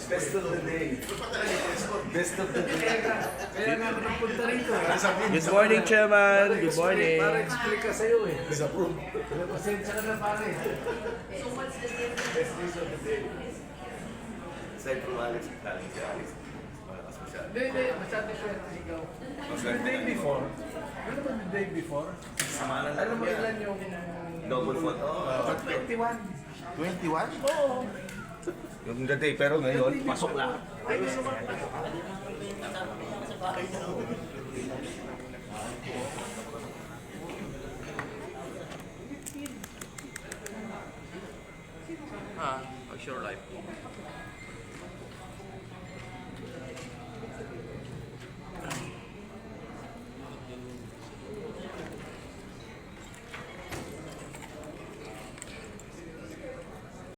Best of the day. Best of the day. Kaya nga nakapunta rito. Good morning, Chairman. Good morning. Para explain ka sa'yo eh. Disapprove. Pasensya ka na pare. Best news of the day. Aside from Alex, galing si Alex. Malakas masyado. Hindi. Masyado swerte ikaw. The day before. Ano ba the day before? Sama na Alam mo yan. ilan yung... Double fault. Oh, 21. 21? Oo. Yung the day, pero ngayon, pasok lang. Ay, gusto mo. Sure life.